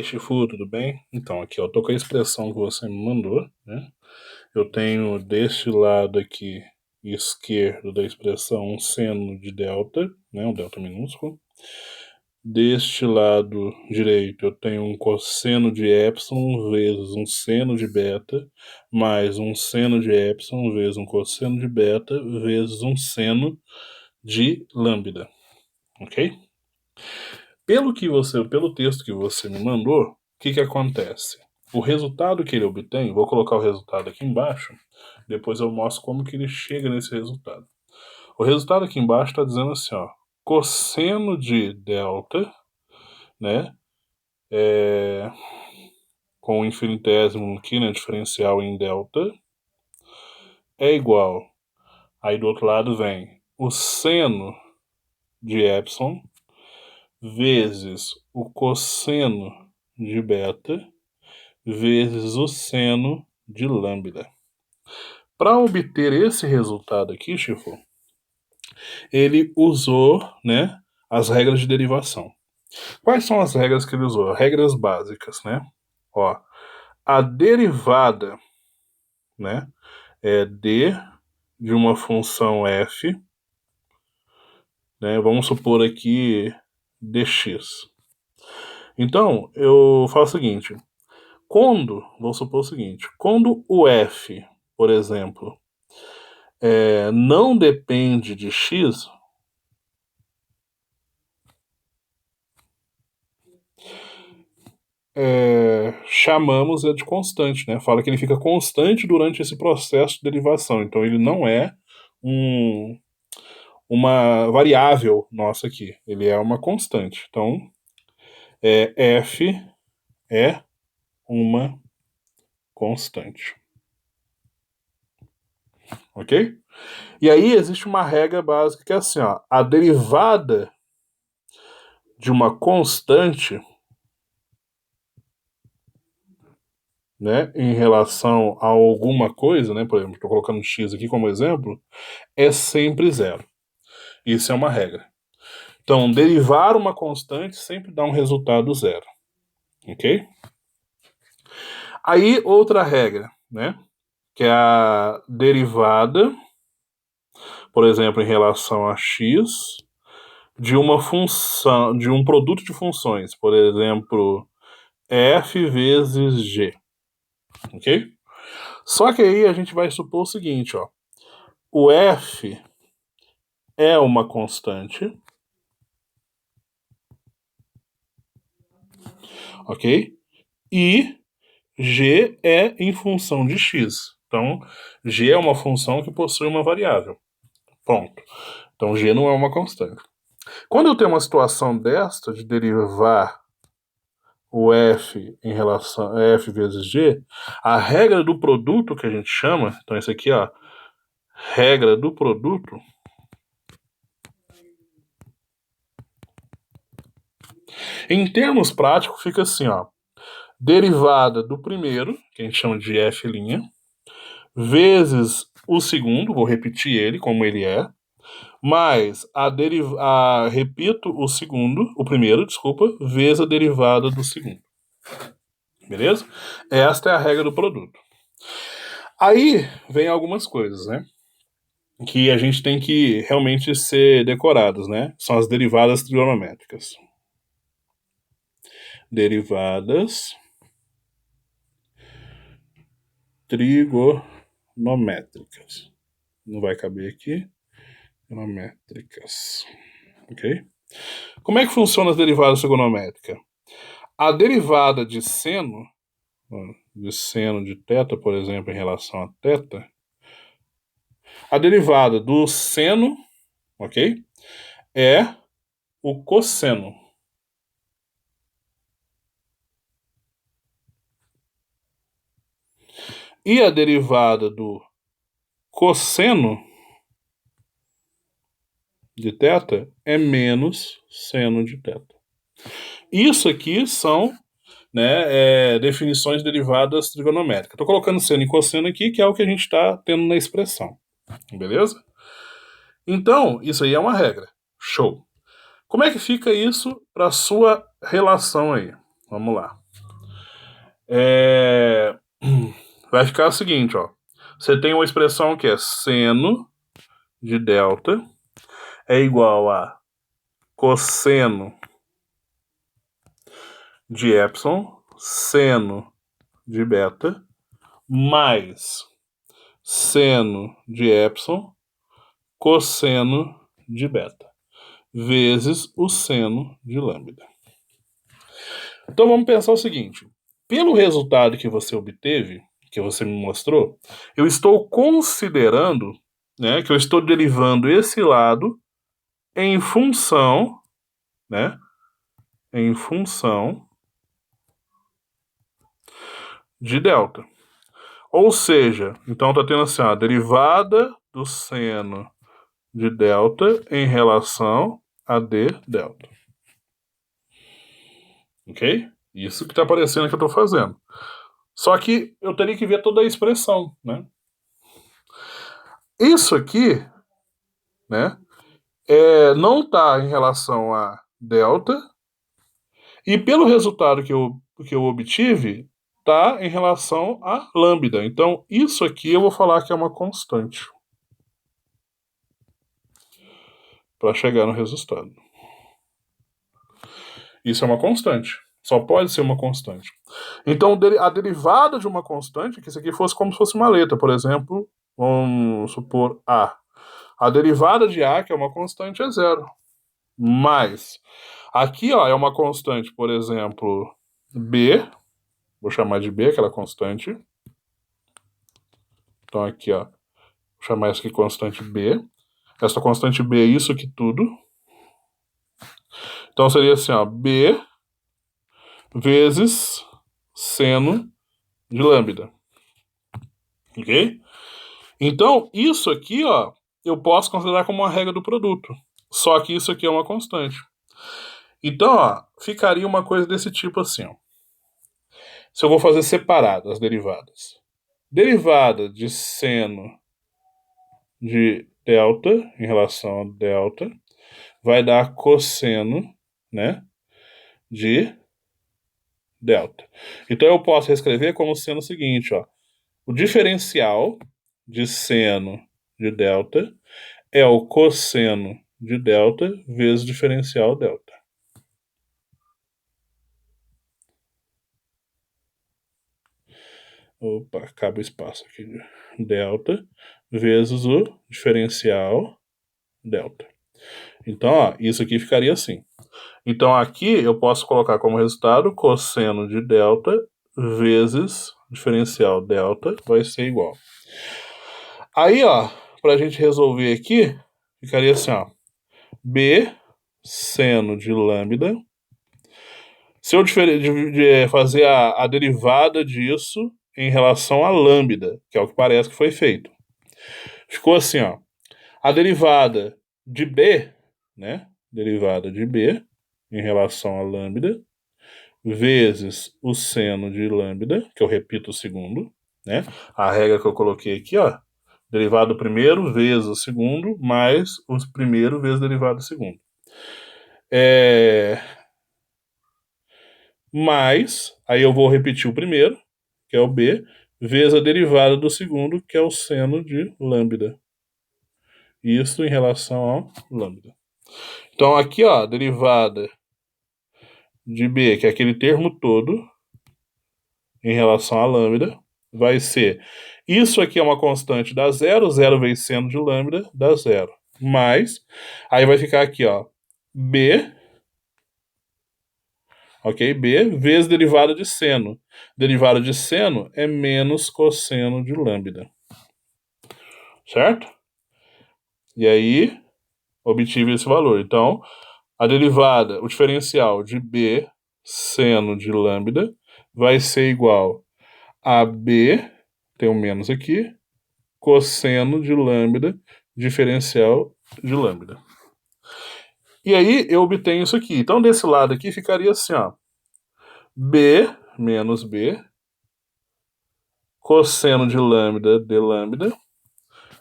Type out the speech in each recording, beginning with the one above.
Shifu, tudo bem? Então, aqui, eu tô com a expressão que você me mandou, né? Eu tenho deste lado aqui esquerdo da expressão um seno de delta, né? Um delta minúsculo. Deste lado direito eu tenho um cosseno de epsilon vezes um seno de beta, mais um seno de epsilon vezes um cosseno de beta, vezes um seno de lambda, ok? Pelo texto que você me mandou, o que acontece? O resultado que ele obtém, vou colocar o resultado aqui embaixo, depois eu mostro como que ele chega nesse resultado. O resultado aqui embaixo está dizendo assim, ó, cosseno de delta, né, com o infinitésimo aqui, né, diferencial em delta, é igual, aí do outro lado vem o seno de epsilon vezes o cosseno de beta vezes o seno de lambda. Para obter esse resultado aqui, Chifu, ele usou, né, as regras de derivação. Quais são as regras que ele usou? Regras básicas, né? Ó, a derivada, né, é d de uma função f, né? Vamos supor aqui dx. Então, eu faço o seguinte, vou supor o seguinte, quando o f, por exemplo, não depende de x, chamamos de constante, né? Fala que ele fica constante durante esse processo de derivação. Então ele não é uma variável nossa aqui. Ele é uma constante. Então, f é uma constante. Ok? E aí existe uma regra básica que é assim, ó, a derivada de uma constante, né, em relação a alguma coisa, né, por exemplo, estou colocando x aqui como exemplo, é sempre zero. Isso é uma regra. Então, derivar uma constante sempre dá um resultado zero. Ok? Aí, outra regra, né, que é a derivada, por exemplo, em relação a x, de uma função, de um produto de funções, por exemplo, f vezes g. Ok? Só que aí a gente vai supor o seguinte, ó, o f é uma constante, ok? E g é em função de x. Então, g é uma função que possui uma variável. Ponto. Então, g não é uma constante. Quando eu tenho uma situação desta, de derivar o f em relação a f vezes g, a regra do produto que a gente chama, então isso aqui, ó, regra do produto, em termos práticos fica assim, ó, derivada do primeiro, que a gente chama de f', vezes o segundo, vou repetir ele como ele é, mais repito o primeiro, desculpa, vezes a derivada do segundo. Beleza? Esta é a regra do produto. Aí vem algumas coisas, né? Que a gente tem que realmente ser decoradas, né? São as derivadas trigonométricas. Derivadas trigonométricas. Não vai caber aqui. Trigonométricas. Ok? Como é que funciona as derivadas trigonométricas? A derivada de seno de θ, por exemplo, em relação a θ, a derivada do seno, ok, é o cosseno. E a derivada do cosseno de θ é menos seno de θ. Isso aqui são, né, definições de derivadas trigonométricas. Estou colocando seno e cosseno aqui, que é o que a gente está tendo na expressão. Beleza? Então, isso aí é uma regra. Show. Como é que fica isso para a sua relação aí? Vamos lá. Vai ficar o seguinte, ó. Você tem uma expressão que é seno de delta é igual a cosseno de epsilon, seno de beta, mais seno de epsilon, cosseno de beta, vezes o seno de lambda. Então vamos pensar o seguinte: pelo resultado que você obteve, que você me mostrou, eu estou considerando, né, que eu estou derivando esse lado em função, né, em função de delta. Ou seja, então está tendo assim, a derivada do seno de delta em relação a d delta. Ok? Isso que está aparecendo que eu estou fazendo. Só que eu teria que ver toda a expressão, né? Isso aqui, né, não está em relação a delta, e pelo resultado que eu obtive, está em relação a lambda. Então, isso aqui eu vou falar que é uma constante para chegar no resultado. Isso é uma constante. Só pode ser uma constante. Então, a derivada de uma constante, que isso aqui fosse como se fosse uma letra, por exemplo, vamos supor A. A derivada de A, que é uma constante, é zero. Mas, aqui ó, é uma constante, por exemplo, B. Vou chamar de B, aquela constante. Então, aqui, ó, vou chamar isso aqui constante B. Essa constante B é isso aqui tudo. Então, seria assim, ó, B vezes seno de lambda. Ok? Então, isso aqui, ó, eu posso considerar como uma regra do produto. Só que isso aqui é uma constante. Então, ó, ficaria uma coisa desse tipo assim, ó. Se eu vou fazer separado as derivadas. Derivada de seno de delta em relação a delta vai dar cosseno, né, de delta. Então eu posso reescrever como sendo o seguinte, ó. O diferencial de seno de delta é o cosseno de delta vezes o diferencial delta. Opa, acaba o espaço aqui. Delta vezes o diferencial delta. Então, ó, isso aqui ficaria assim. Então, aqui eu posso colocar como resultado cosseno de delta vezes diferencial delta vai ser igual. Aí, ó, para a gente resolver aqui, ficaria assim, ó. B seno de lambda. Se eu fazer a derivada disso em relação a lambda, que é o que parece que foi feito. Ficou assim, ó. A derivada de B, né? Derivada de B em relação a lambda, vezes o seno de lambda, que eu repito o segundo, né? A regra que eu coloquei aqui, ó. Derivado do primeiro vezes o segundo, mais o primeiro vezes o derivado do segundo. Mais, aí eu vou repetir o primeiro, que é o B, vezes a derivada do segundo, que é o seno de lambda. Isso em relação ao lambda. Então aqui, ó, a derivada de B, que é aquele termo todo, em relação a lambda, vai ser, isso aqui é uma constante dá zero, zero vezes seno de lambda dá zero. Mais, aí vai ficar aqui, ó, B, ok? B vezes derivada de seno. Derivada de seno é menos cosseno de lambda. Certo? E aí, obtive esse valor. Então, a derivada, o diferencial de B seno de lambda vai ser igual a B, tem um menos aqui, cosseno de lambda, diferencial de lambda. E aí, eu obtenho isso aqui. Então, desse lado aqui, ficaria assim, ó. B menos B, cosseno de lambda de lambda.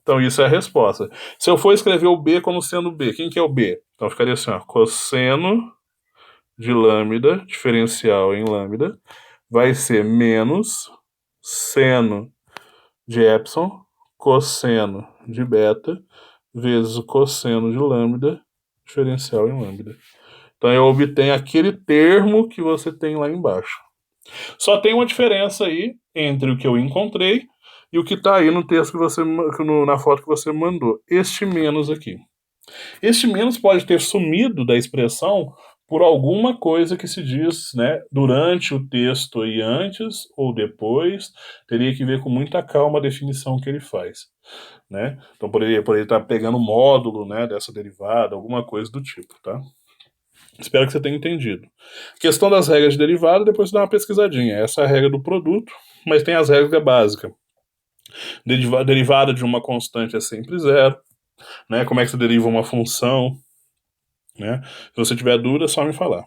Então, isso é a resposta. Se eu for escrever o B como sendo B, quem que é o B? Então, ficaria assim, ó, cosseno de lambda, diferencial em lambda, vai ser menos seno de epsilon cosseno de beta vezes o cosseno de lambda diferencial em lambda. Então eu obtenho aquele termo que você tem lá embaixo. Só tem uma diferença aí entre o que eu encontrei e o que está aí no texto que você, na foto que você mandou. Este menos aqui. Este menos pode ter sumido da expressão por alguma coisa que se diz, né, durante o texto e antes ou depois, teria que ver com muita calma a definição que ele faz, né? Então por ele estar pegando o módulo, né, dessa derivada, alguma coisa do tipo, tá? Espero que você tenha entendido. Questão das regras de derivada, depois você dá uma pesquisadinha. Essa é a regra do produto, mas tem as regras que é básica. Derivada de uma constante é sempre zero, né? Como é que você deriva uma função, né? Se você tiver dúvida, é só me falar.